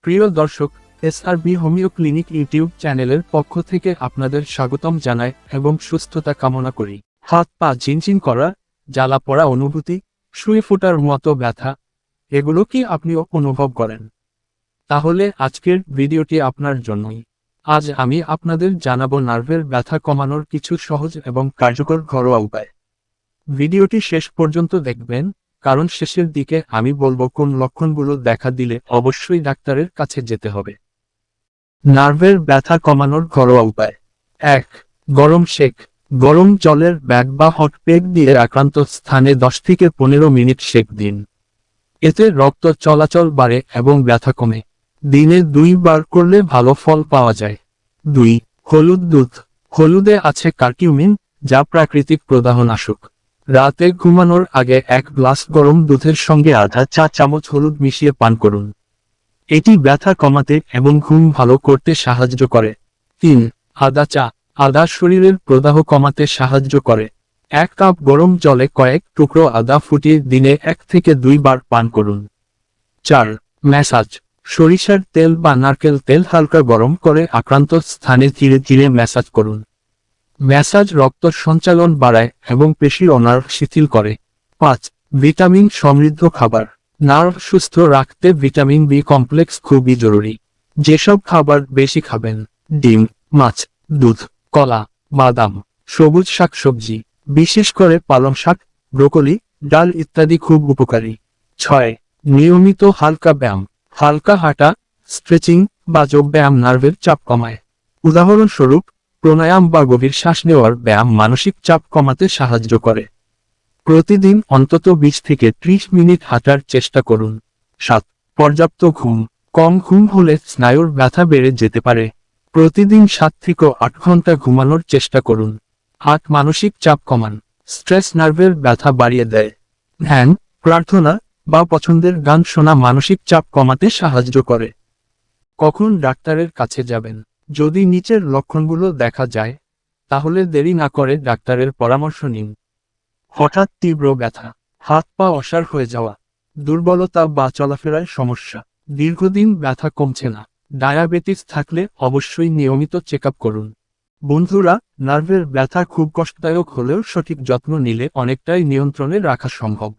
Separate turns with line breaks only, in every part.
প্রিয় দর্শক, SRB homeo clinic YouTube চ্যানেলের পক্ষ থেকে আপনাদের স্বাগতম জানাই এবং সুস্থতা কামনা করি। হাত পা ঝিনঝিন করা, জ্বালা পোড়া অনুভূতি, শুয়ে ফোটার মতো ব্যথা, এগুলো কি আপনিও অনুভব করেন? তাহলে আজকের ভিডিওটি আপনার জন্যই। আজ আমি আপনাদের জানাবো নার্ভের ব্যথা কমানোর কিছু সহজ এবং কার্যকর ঘরোয়া উপায়। ভিডিওটি শেষ পর্যন্ত দেখবেন, কারণ শেষের দিকে আমি বলবো কোন লক্ষণগুলো দেখা দিলে অবশ্যই ডাক্তারের কাছে যেতে হবে। নার্ভের ব্যথা কমানোর ঘরোয়া উপায়। 1. গরম শেক। গরম জলের ব্যাগ বা হট প্যাক দিয়ে আক্রান্ত স্থানে 10 থেকে 15 মিনিট সেক দিন। এতে রক্ত চলাচল বাড়ে এবং ব্যথা কমে। দিনে 2 বার করলে ভালো ফল পাওয়া যায়। 2. হলুদ দুধ। হলুদে আছে কার্কিউমিন, যা প্রাকৃতিক প্রদাহনাশক। রাতে ঘুমানোর আগে 1 গ্লাস গরম দুধের সঙ্গে আধা চা চামচ হলুদ মিশিয়ে পান করুন। এটি ব্যথা কমাতে এবং ঘুম ভালো করতে সাহায্য করে। 3. আদা চা। আদা শরীরের প্রদাহ কমাতে সাহায্য করে। 1 কাপ গরম জলে কয়েক টুকরো আদা ফুটিয়ে দিনে 1 থেকে 2 বার পান করুন। 4. ম্যাসাজ। সরিষার তেল বা নারকেল তেল হালকা গরম করে আক্রান্ত স্থানে ধীরে ধীরে ম্যাসাজ করুন। ম্যাসাজ রক্ত সঞ্চালন বাড়ায় এবং পেশি ও নার্ভ শিথিল করে। 5. ভিটামিন সমৃদ্ধ খাবার। নার্ভ সুস্থ রাখতে ভিটামিন বি কমপ্লেক্স খুবই জরুরি। যেসব খাবার বেশি খাবেন: ডিম, মাছ, দুধ, কলা, বাদাম, সবুজ শাকসবজি, বিশেষ করে পালং শাক, ব্রোকলি, ডাল ইত্যাদি খুব উপকারী। 6. নিয়মিত হালকা ব্যায়াম। হালকা হাঁটা, স্ট্রেচিং বা যোগ ব্যায়াম নার্ভের চাপ কমায়। উদাহরণস্বরূপ, প্রাণায়াম বা গভীর শ্বাস নেওয়ার ব্যায়াম মানসিক চাপ কমাতে সাহায্য করে। প্রতিদিন অন্তত 20 থেকে 30 মিনিট হাঁটার চেষ্টা করুন। 7. পর্যাপ্ত ঘুম। কম ঘুম হলে স্নায়ুর ব্যথা বেড়ে যেতে পারে। প্রতিদিন 7 থেকে 8 ঘন্টা ঘুমানোর চেষ্টা করুন। 8. মানসিক চাপ কমান। স্ট্রেস নার্ভের ব্যথা বাড়িয়ে দেয়। ধ্যান, প্রার্থনা বা পছন্দের গান শোনা মানসিক চাপ কমাতে সাহায্য করে। কখন ডাক্তারের কাছে যাবেন? যদি নিচের লক্ষণগুলো দেখা যায়, তাহলে দেরি না করে ডাক্তারের পরামর্শ নিন। হঠাৎ তীব্র ব্যথা, হাত পা অসাড় হয়ে যাওয়া, দুর্বলতা বা চলাফেরায় সমস্যা, দীর্ঘদিন ব্যথা কমছে না, ডায়াবেটিস থাকলে অবশ্যই নিয়মিত চেকআপ করুন। বন্ধুরা, নার্ভের ব্যথা খুব কষ্টদায়ক হলেও সঠিক যত্ন নিলে অনেকটাই নিয়ন্ত্রণে রাখা সম্ভব।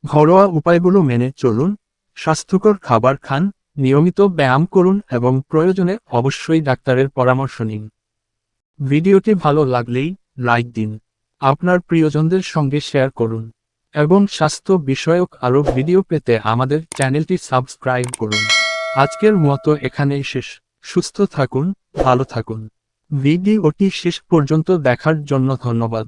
ঘরোয়া উপায়গুলো মেনে চলুন, স্বাস্থ্যকর খাবার খান, নিয়মিত ব্যায়াম করুন এবং প্রয়োজনে অবশ্যই ডাক্তারের পরামর্শ নিন। ভিডিওটি ভালো লাগলেই লাইক দিন, আপনার প্রিয়জনদের সঙ্গে শেয়ার করুন এবং স্বাস্থ্য বিষয়ক আরও ভিডিও পেতে আমাদের চ্যানেলটি সাবস্ক্রাইব করুন। আজকের মতো এখানেই শেষ। সুস্থ থাকুন, ভালো থাকুন। ভিডিওটি শেষ পর্যন্ত দেখার জন্য ধন্যবাদ।